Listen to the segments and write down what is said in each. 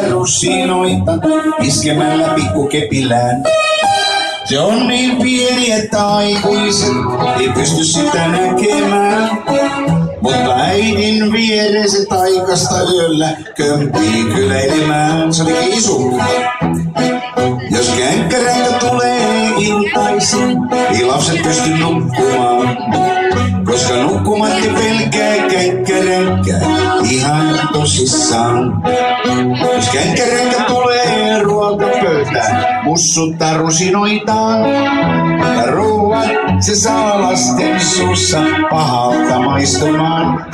rusinoita iskemällä pikkukepillään. Se on niin pieni, että aikuiset ei pysty sitä näkemään. Mutta äidin vieressä taikasta yöllä kömpii kyläilemään. Se oli isu. Jos känkkäränkkä tulee iltaisin, ei lapset pysty nukkumaan. Koska nukkumatti pelkää känkkäränkkä ihan tosissaan. Jos känkkäränkkä tulee ruokapöytään, mussuttaa rusinoitaan. Ja ruuat se saa lasten suussa pahalta maistumaan.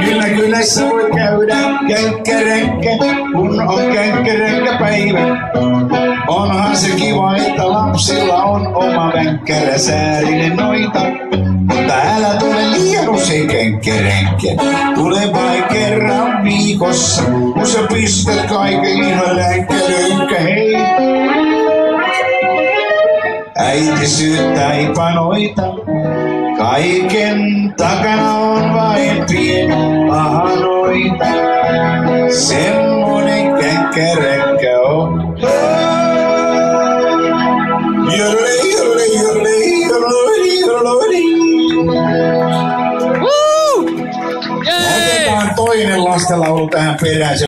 Kyllä kylässä voi käydä känkkäränkkä, kun on känkkäränkkäpäivä. Onhan se kiva, että lapsilla on oma vänkkärä säärinen noita. Mutta älä tule liian usein känkkäränkkä. Tule vain kerran viikossa, kun sä pistät kaiken ihan länkkäränkkä, hei. Äiti syyttää ipanoita. Kaiken takana on vain pieni pahanoita. Semmonen känkkäränkkä on. Otetaan toinen lastenlaulu tähän perään.